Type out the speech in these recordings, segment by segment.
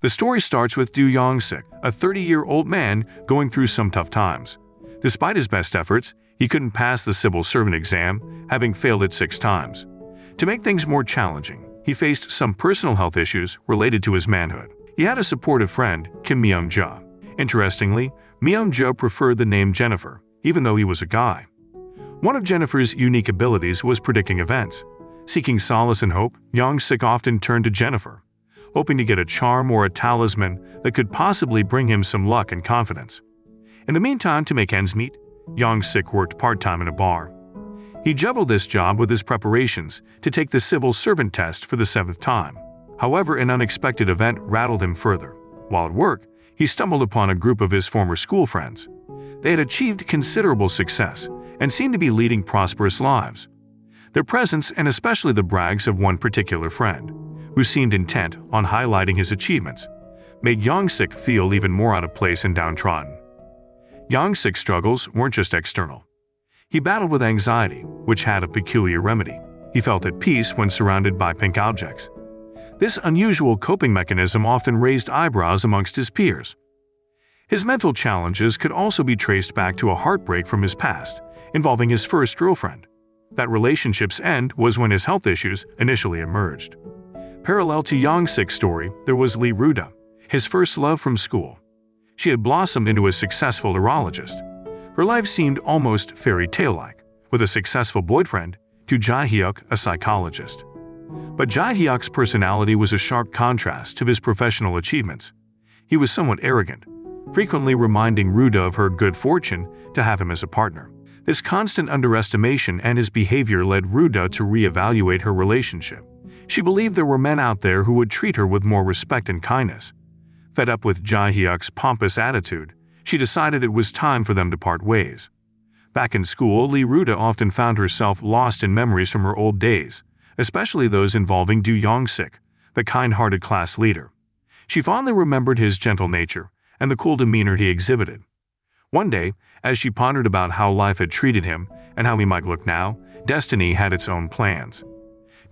The story starts with Do Young-sik, a 30-year-old man going through some tough times. Despite his best efforts, he couldn't pass the civil servant exam, having failed it 6 times. To make things more challenging, he faced some personal health issues related to his manhood. He had a supportive friend, Kim Myung-ja. Interestingly, Myung-ja preferred the name Jennifer, even though he was a guy. One of Jennifer's unique abilities was predicting events. Seeking solace and hope, Young-sik often turned to Jennifer, hoping to get a charm or a talisman that could possibly bring him some luck and confidence. In the meantime, to make ends meet, Young-sik worked part-time in a bar. He juggled this job with his preparations to take the civil servant test for the 7th time. However, an unexpected event rattled him further. While at work, he stumbled upon a group of his former school friends. They had achieved considerable success and seemed to be leading prosperous lives. Their presence, and especially the brags of one particular friend, who seemed intent on highlighting his achievements, made Young-sik feel even more out of place and downtrodden. Young-sik's struggles weren't just external. He battled with anxiety, which had a peculiar remedy. He felt at peace when surrounded by pink objects. This unusual coping mechanism often raised eyebrows amongst his peers. His mental challenges could also be traced back to a heartbreak from his past, involving his first girlfriend. That relationship's end was when his health issues initially emerged. Parallel to Young-sik's story, there was Lee Ruda, his first love from school. She had blossomed into a successful urologist. Her life seemed almost fairy tale-like, with a successful boyfriend, to Jae-hyuk, a psychologist. But Jae-hyuk's personality was a sharp contrast to his professional achievements. He was somewhat arrogant, frequently reminding Ruda of her good fortune to have him as a partner. This constant underestimation and his behavior led Ruda to reevaluate her relationship. She believed there were men out there who would treat her with more respect and kindness. Fed up with Jae-hyuk's pompous attitude, she decided it was time for them to part ways. Back in school, Lee Ruda often found herself lost in memories from her old days, especially those involving Do Young-sik, the kind-hearted class leader. She fondly remembered his gentle nature and the cool demeanor he exhibited. One day, as she pondered about how life had treated him and how he might look now, destiny had its own plans.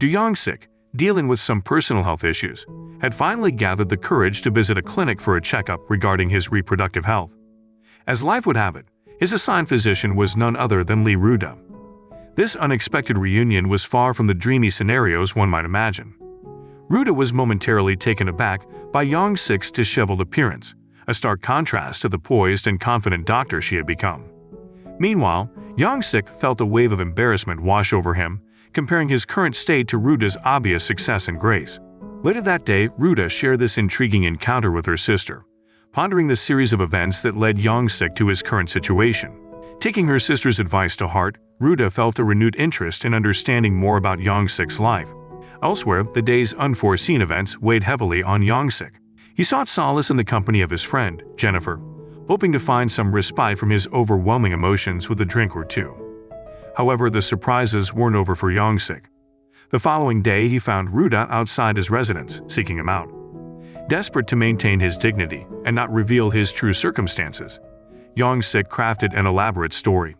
Do Young-sik, dealing with some personal health issues, had finally gathered the courage to visit a clinic for a checkup regarding his reproductive health. As life would have it, his assigned physician was none other than Lee Ruda. This unexpected reunion was far from the dreamy scenarios one might imagine. Ruda was momentarily taken aback by Young-sik's disheveled appearance, a stark contrast to the poised and confident doctor she had become. Meanwhile, Young-sik felt a wave of embarrassment wash over him, comparing his current state to Ruda's obvious success and grace. Later that day, Ruda shared this intriguing encounter with her sister, pondering the series of events that led Young-sik to his current situation. Taking her sister's advice to heart, Ruda felt a renewed interest in understanding more about Young-sik's life. Elsewhere, the day's unforeseen events weighed heavily on Young-sik. He sought solace in the company of his friend, Jennifer, hoping to find some respite from his overwhelming emotions with a drink or two. However, the surprises weren't over for Young-sik. The following day, he found Ruda outside his residence, seeking him out. Desperate to maintain his dignity and not reveal his true circumstances, Young-sik crafted an elaborate story.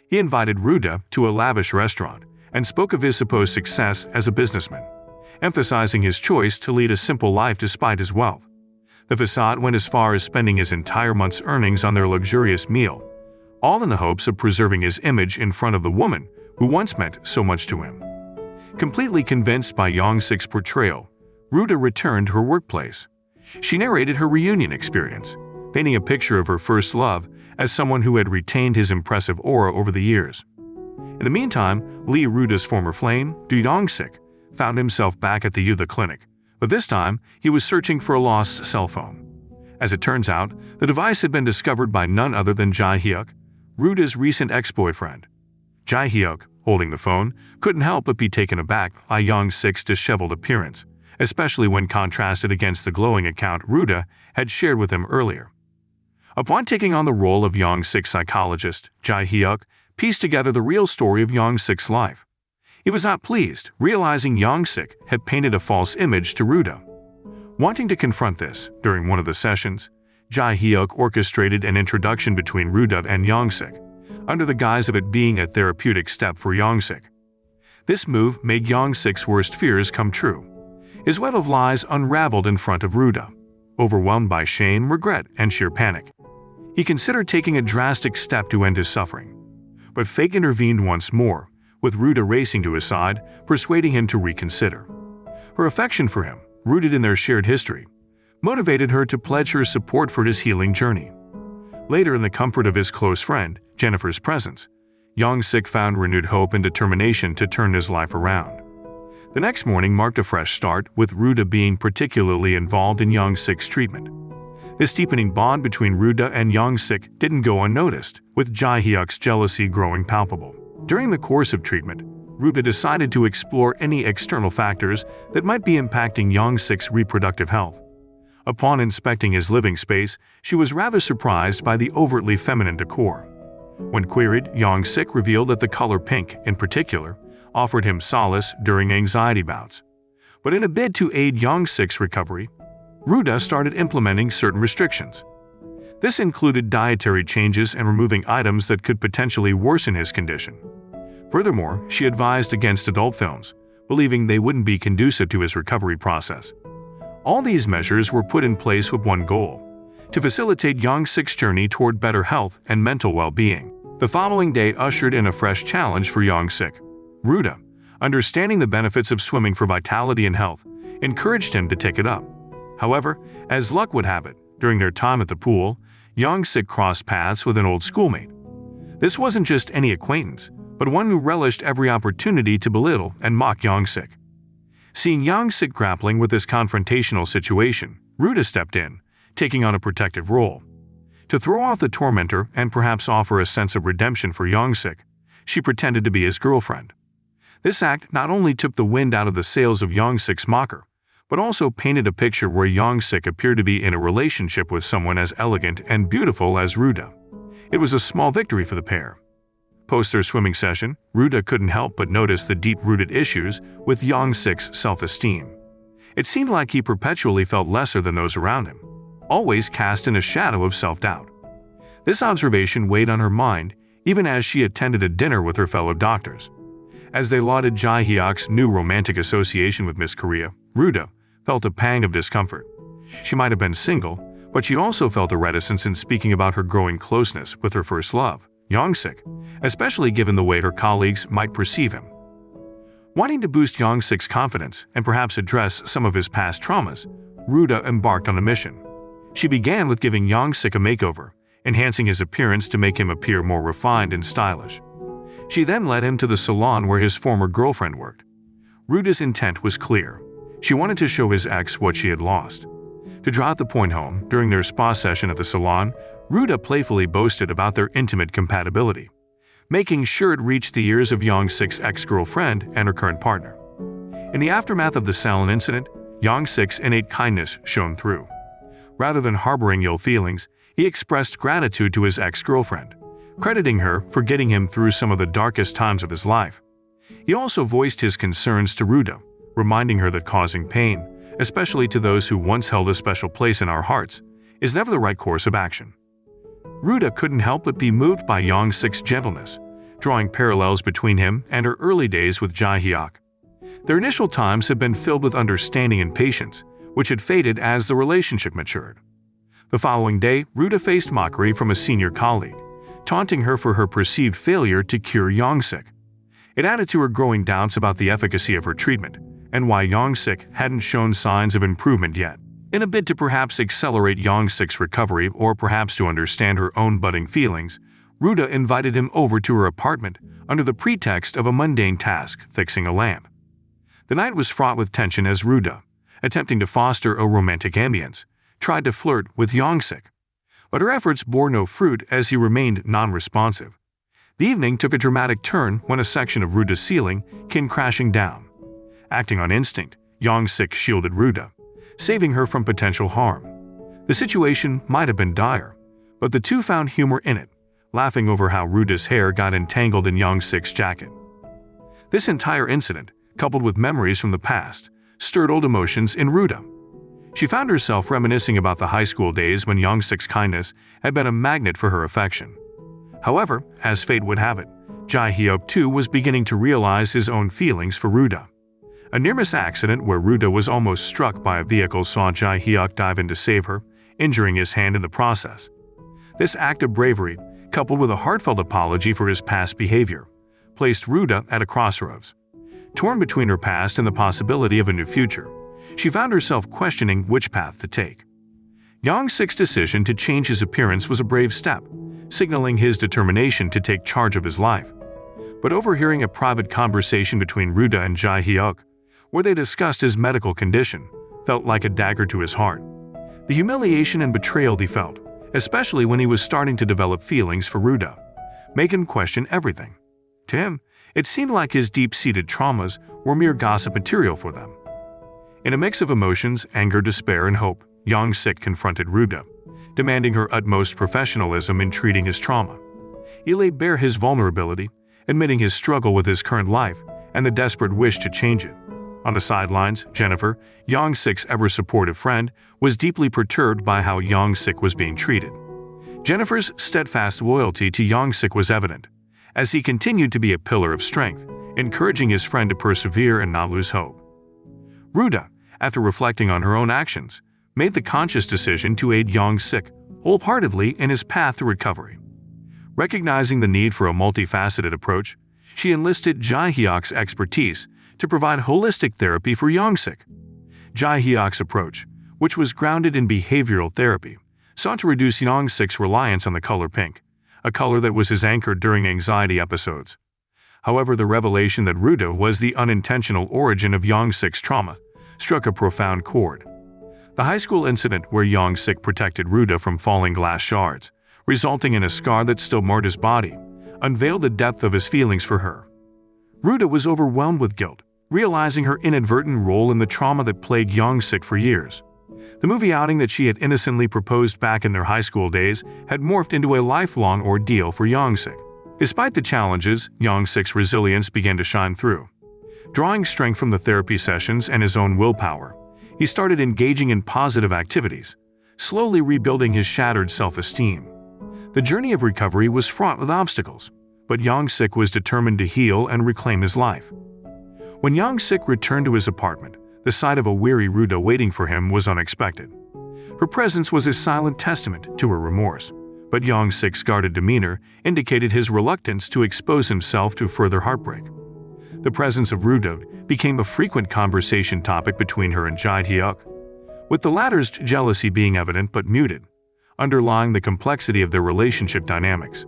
He invited Ruda to a lavish restaurant and spoke of his supposed success as a businessman, emphasizing his choice to lead a simple life despite his wealth. The facade went as far as spending his entire month's earnings on their luxurious meal, all in the hopes of preserving his image in front of the woman who once meant so much to him. Completely convinced by Young-sik's portrayal, Ruda returned to her workplace. She narrated her reunion experience, painting a picture of her first love as someone who had retained his impressive aura over the years. In the meantime, Lee Ruda's former flame, Do Young-sik, found himself back at the Youth clinic, but this time he was searching for a lost cell phone. As it turns out, the device had been discovered by none other than Jae-hyuk, Ruda's recent ex-boyfriend. Jae-hyuk, holding the phone, couldn't help but be taken aback by Young-sik's disheveled appearance, especially when contrasted against the glowing account Ruda had shared with him earlier. Upon taking on the role of Young-sik's psychologist, Jae-hyuk pieced together the real story of Young-sik's life. He was not pleased, realizing Young-sik had painted a false image to Ruda. Wanting to confront this, during one of the sessions, Jae-hyuk orchestrated an introduction between Ruda and Young-sik, under the guise of it being a therapeutic step for Young-sik. This move made Young-sik's worst fears come true. His web of lies unraveled in front of Ruda. overwhelmed by shame, regret, and sheer panic. He considered taking a drastic step to end his suffering. But fate intervened once more, with Ruda racing to his side, persuading him to reconsider. Her affection for him, rooted in their shared history, motivated her to pledge her support for his healing journey. Later, in the comfort of his close friend, Jennifer's presence, Young-sik found renewed hope and determination to turn his life around. The next morning marked a fresh start, with Ruda being particularly involved in Young-sik's treatment. This deepening bond between Ruda and Young-sik didn't go unnoticed, with Jae-hyuk's jealousy growing palpable. During the course of treatment, Ruda decided to explore any external factors that might be impacting Young-sik's reproductive health. Upon inspecting his living space, she was rather surprised by the overtly feminine decor. When queried, Young-sik revealed that the color pink, in particular, offered him solace during anxiety bouts. But in a bid to aid Young-sik's recovery, Ruda started implementing certain restrictions. This included dietary changes and removing items that could potentially worsen his condition. Furthermore, she advised against adult films, believing they wouldn't be conducive to his recovery process. All these measures were put in place with one goal: to facilitate Young-sik's journey toward better health and mental well-being. The following day ushered in a fresh challenge for Young-sik. Ruda, understanding the benefits of swimming for vitality and health, encouraged him to take it up. However, as luck would have it, during their time at the pool, Young-sik crossed paths with an old schoolmate. This wasn't just any acquaintance, but one who relished every opportunity to belittle and mock Young-sik. Seeing Young-sik grappling with this confrontational situation, Ruda stepped in, taking on a protective role. To throw off the tormentor and perhaps offer a sense of redemption for Young-sik, she pretended to be his girlfriend. This act not only took the wind out of the sails of Young-sik's mocker, but also painted a picture where Young-sik appeared to be in a relationship with someone as elegant and beautiful as Ruda. It was a small victory for the pair. Post their swimming session, Ruda couldn't help but notice the deep-rooted issues with Young-sik's self-esteem. It seemed like he perpetually felt lesser than those around him, always cast in a shadow of self-doubt. This observation weighed on her mind, even as she attended a dinner with her fellow doctors. As they lauded Jae-hyuk's new romantic association with Miss Korea, Ruda felt a pang of discomfort. She might have been single, but she also felt a reticence in speaking about her growing closeness with her first love, Young-sik, especially given the way her colleagues might perceive him. Wanting to boost Young-sik's confidence and perhaps address some of his past traumas, Ruda embarked on a mission. She began with giving Young-sik a makeover, enhancing his appearance to make him appear more refined and stylish. She then led him to the salon where his former girlfriend worked. Ruda's intent was clear. She wanted to show his ex what she had lost. To drive the point home, during their spa session at the salon, Ruda playfully boasted about their intimate compatibility, making sure it reached the ears of Young-sik's ex-girlfriend and her current partner. In the aftermath of the salon incident, Young-sik's innate kindness shone through. Rather than harboring ill feelings, he expressed gratitude to his ex-girlfriend, crediting her for getting him through some of the darkest times of his life. He also voiced his concerns to Ruda, reminding her that causing pain, especially to those who once held a special place in our hearts, is never the right course of action. Ruda couldn't help but be moved by Young-sik's gentleness, drawing parallels between him and her early days with Jae-hyuk. Their initial times had been filled with understanding and patience, which had faded as the relationship matured. The following day, Ruda faced mockery from a senior colleague, taunting her for her perceived failure to cure Young-sik. It added to her growing doubts about the efficacy of her treatment and why Young-sik hadn't shown signs of improvement yet. In a bid to perhaps accelerate Young-sik's recovery or perhaps to understand her own budding feelings, Ruda invited him over to her apartment under the pretext of a mundane task, fixing a lamp. The night was fraught with tension as Ruda, attempting to foster a romantic ambience, tried to flirt with Young-sik. But her efforts bore no fruit as he remained non-responsive. The evening took a dramatic turn when a section of Ruda's ceiling came crashing down. Acting on instinct, Young-sik shielded Ruda, saving her from potential harm. The situation might have been dire, but the two found humor in it, laughing over how Ruda's hair got entangled in Young-sik's jacket. This entire incident, coupled with memories from the past, stirred old emotions in Ruda. She found herself reminiscing about the high school days when Young-sik's kindness had been a magnet for her affection. However, as fate would have it, Jae-hyuk too was beginning to realize his own feelings for Ruda. A near-miss accident where Ruda was almost struck by a vehicle saw Jae-hyuk dive in to save her, injuring his hand in the process. This act of bravery, coupled with a heartfelt apology for his past behavior, placed Ruda at a crossroads. Torn between her past and the possibility of a new future, she found herself questioning which path to take. Young-sik's decision to change his appearance was a brave step, signaling his determination to take charge of his life. But overhearing a private conversation between Ruda and Jae-hyuk, where they discussed his medical condition, felt like a dagger to his heart. The humiliation and betrayal he felt, especially when he was starting to develop feelings for Ruda, made him question everything. To him, it seemed like his deep-seated traumas were mere gossip material for them. In a mix of emotions, anger, despair, and hope, Young-sik confronted Ruda, demanding her utmost professionalism in treating his trauma. He laid bare his vulnerability, admitting his struggle with his current life and the desperate wish to change it. On the sidelines, Jennifer, Young-sik's ever-supportive friend, was deeply perturbed by how Young-sik was being treated. Jennifer's steadfast loyalty to Young-sik was evident, as he continued to be a pillar of strength, encouraging his friend to persevere and not lose hope. Ruda, after reflecting on her own actions, made the conscious decision to aid Young-sik wholeheartedly in his path to recovery. Recognizing the need for a multifaceted approach, she enlisted Jae-hyuk's expertise to provide holistic therapy for Young-sik. Jae-hyuk's approach, which was grounded in behavioral therapy, sought to reduce Young-sik's reliance on the color pink, a color that was his anchor during anxiety episodes. However, the revelation that Ruda was the unintentional origin of Young-sik's trauma struck a profound chord. The high school incident where Young-sik protected Ruda from falling glass shards, resulting in a scar that still marred his body, unveiled the depth of his feelings for her. Ruda was overwhelmed with guilt, realizing her inadvertent role in the trauma that plagued Young-sik for years. The movie outing that she had innocently proposed back in their high school days had morphed into a lifelong ordeal for Young-sik. Despite the challenges, Young-sik's resilience began to shine through. Drawing strength from the therapy sessions and his own willpower, he started engaging in positive activities, slowly rebuilding his shattered self-esteem. The journey of recovery was fraught with obstacles, but Young-sik was determined to heal and reclaim his life. When Young-sik returned to his apartment, the sight of a weary Ruda waiting for him was unexpected. Her presence was a silent testament to her remorse, but Young-sik's guarded demeanor indicated his reluctance to expose himself to further heartbreak. The presence of Ruda became a frequent conversation topic between her and Jae-hyuk, with the latter's jealousy being evident but muted, underlying the complexity of their relationship dynamics.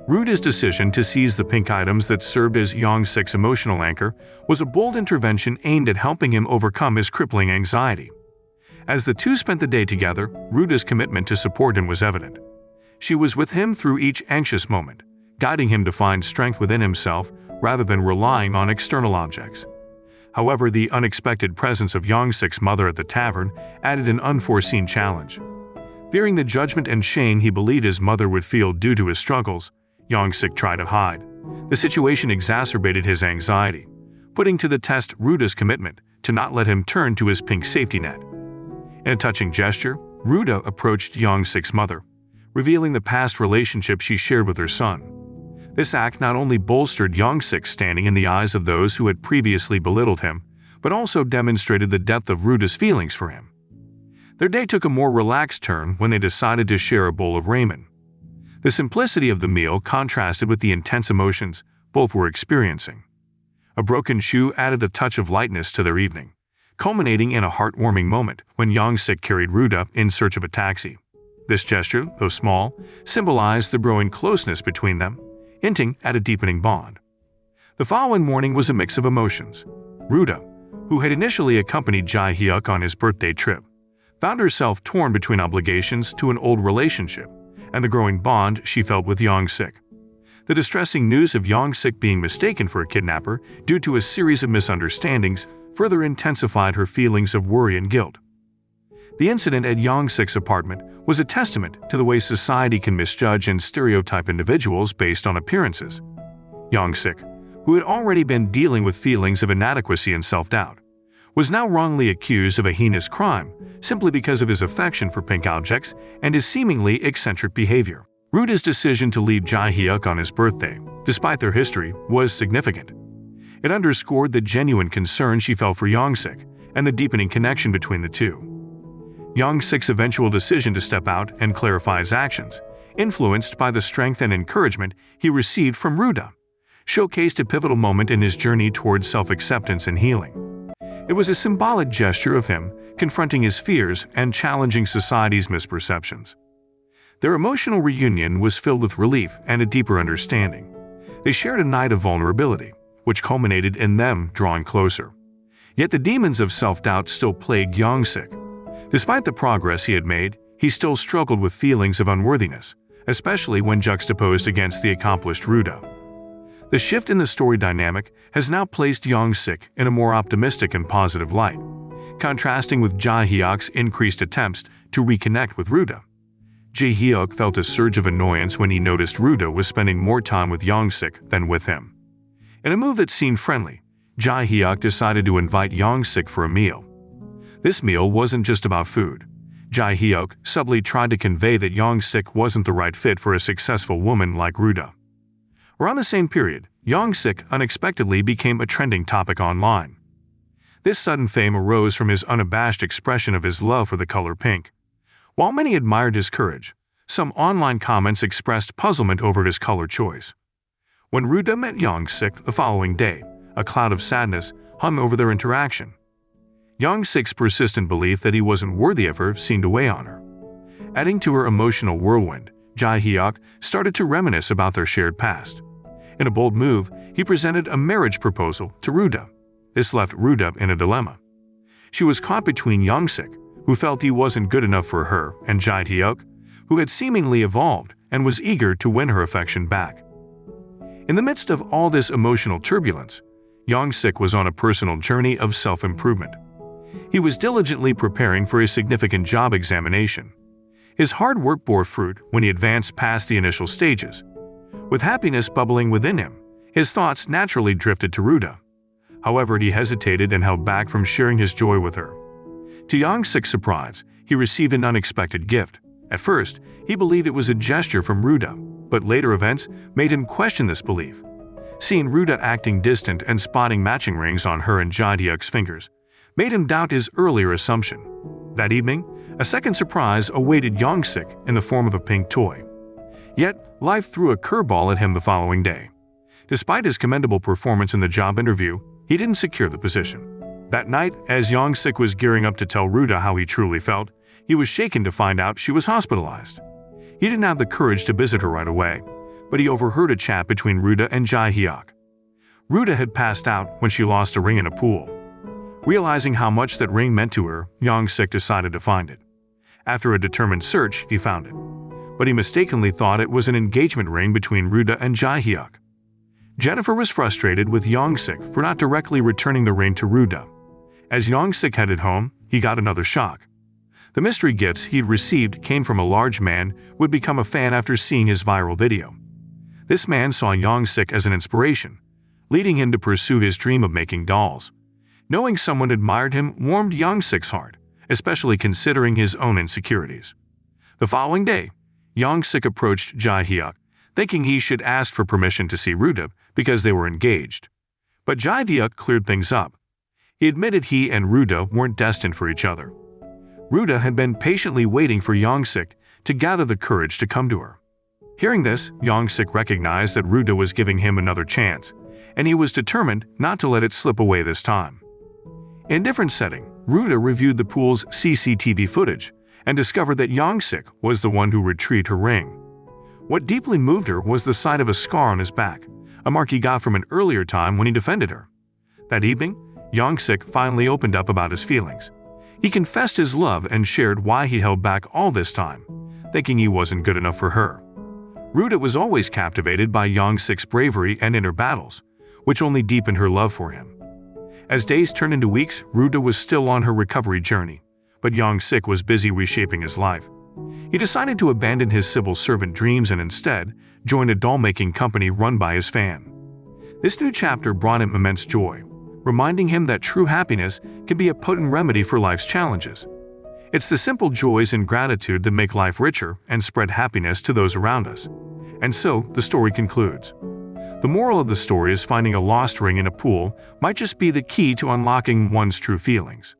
Ruda's decision to seize the pink items that served as Young-sik's emotional anchor was a bold intervention aimed at helping him overcome his crippling anxiety. As the two spent the day together, Ruda's commitment to support him was evident. She was with him through each anxious moment, guiding him to find strength within himself rather than relying on external objects. However, the unexpected presence of Young-sik's mother at the tavern added an unforeseen challenge. Fearing the judgment and shame he believed his mother would feel due to his struggles, Young-sik tried to hide. The situation exacerbated his anxiety, putting to the test Ruda's commitment to not let him turn to his pink safety net. In a touching gesture, Ruda approached Young-sik's mother, revealing the past relationship she shared with her son. This act not only bolstered Young-sik's standing in the eyes of those who had previously belittled him, but also demonstrated the depth of Ruda's feelings for him. Their day took a more relaxed turn when they decided to share a bowl of ramen. The simplicity of the meal contrasted with the intense emotions both were experiencing. A broken shoe added a touch of lightness to their evening, culminating in a heartwarming moment when Young-sik carried Ruda in search of a taxi. This gesture, though small, symbolized the growing closeness between them, hinting at a deepening bond. The following morning was a mix of emotions. Ruda, who had initially accompanied Jae-hyuk on his birthday trip, found herself torn between obligations to an old relationship and the growing bond she felt with Young-sik. The distressing news of Young-sik being mistaken for a kidnapper due to a series of misunderstandings further intensified her feelings of worry and guilt. The incident at Young-sik's apartment was a testament to the way society can misjudge and stereotype individuals based on appearances. Young-sik, who had already been dealing with feelings of inadequacy and self-doubt, was now wrongly accused of a heinous crime simply because of his affection for pink objects and his seemingly eccentric behavior. Ruda's decision to leave Jae-hyuk on his birthday, despite their history, was significant. It underscored the genuine concern she felt for Young-sik and the deepening connection between the two. Young-sik's eventual decision to step out and clarify his actions, influenced by the strength and encouragement he received from Ruda, showcased a pivotal moment in his journey towards self-acceptance and healing. It was a symbolic gesture of him confronting his fears and challenging society's misperceptions. Their emotional reunion was filled with relief and a deeper understanding. They shared a night of vulnerability, which culminated in them drawing closer. Yet the demons of self-doubt still plagued Young-sik. Despite the progress he had made, he still struggled with feelings of unworthiness, especially when juxtaposed against the accomplished Ruda. The shift in the story dynamic has now placed Young-sik in a more optimistic and positive light, contrasting with Jae-hyuk's increased attempts to reconnect with Ruda. Jae-hyuk felt a surge of annoyance when he noticed Ruda was spending more time with Young-sik than with him. In a move that seemed friendly, Jae-hyuk decided to invite Young-sik for a meal. This meal wasn't just about food. Jae-hyuk subtly tried to convey that Young-sik wasn't the right fit for a successful woman like Ruda. Around the same period, Young-sik unexpectedly became a trending topic online. This sudden fame arose from his unabashed expression of his love for the color pink. While many admired his courage, some online comments expressed puzzlement over his color choice. When Ruda met Young-sik the following day, a cloud of sadness hung over their interaction. Young-sik's persistent belief that he wasn't worthy of her seemed to weigh on her. Adding to her emotional whirlwind, Jae-hyuk started to reminisce about their shared past. In a bold move, he presented a marriage proposal to Ruda. This left Ruda in a dilemma. She was caught between Young-sik, who felt he wasn't good enough for her, and Jae-hyuk, who had seemingly evolved and was eager to win her affection back. In the midst of all this emotional turbulence, Young-sik was on a personal journey of self-improvement. He was diligently preparing for a significant job examination. His hard work bore fruit when he advanced past the initial stages. With happiness bubbling within him, his thoughts naturally drifted to Ruda. However, he hesitated and held back from sharing his joy with her. To Young-sik's surprise, he received an unexpected gift. At first, he believed it was a gesture from Ruda, but later events made him question this belief. Seeing Ruda acting distant and spotting matching rings on her and Jae-hyuk's fingers made him doubt his earlier assumption. That evening, a second surprise awaited Young-sik in the form of a pink toy. Yet, life threw a curveball at him the following day. Despite his commendable performance in the job interview, he didn't secure the position. That night, as Young-sik was gearing up to tell Ruda how he truly felt, he was shaken to find out she was hospitalized. He didn't have the courage to visit her right away, but he overheard a chat between Ruda and Jae-hyuk. Ruda had passed out when she lost a ring in a pool. Realizing how much that ring meant to her, Young-sik decided to find it. After a determined search, he found it. But he mistakenly thought it was an engagement ring between Ruda and Jae-hyuk. Jennifer was frustrated with Young-sik for not directly returning the ring to Ruda. As Young-sik headed home, he got another shock. The mystery gifts he'd received came from a large man who would become a fan after seeing his viral video. This man saw Young-sik as an inspiration, leading him to pursue his dream of making dolls. Knowing someone admired him warmed Young-sik's heart, especially considering his own insecurities. The following day, Young-sik approached Jae-hyuk, thinking he should ask for permission to see Ruda because they were engaged. But Jae-hyuk cleared things up. He admitted he and Ruda weren't destined for each other. Ruda had been patiently waiting for Young-sik to gather the courage to come to her. Hearing this, Young-sik recognized that Ruda was giving him another chance, and he was determined not to let it slip away this time. In a different setting, Ruda reviewed the pool's CCTV footage and discovered that Young-sik was the one who retrieved her ring. What deeply moved her was the sight of a scar on his back, a mark he got from an earlier time when he defended her. That evening, Young-sik finally opened up about his feelings. He confessed his love and shared why he held back all this time, thinking he wasn't good enough for her. Ruda was always captivated by Young-sik's bravery and inner battles, which only deepened her love for him. As days turned into weeks, Ruda was still on her recovery journey, but Young-sik was busy reshaping his life. He decided to abandon his civil servant dreams and instead joined a doll-making company run by his fan. This new chapter brought him immense joy, reminding him that true happiness can be a potent remedy for life's challenges. It's the simple joys and gratitude that make life richer and spread happiness to those around us. And so, the story concludes. The moral of the story is finding a lost ring in a pool might just be the key to unlocking one's true feelings.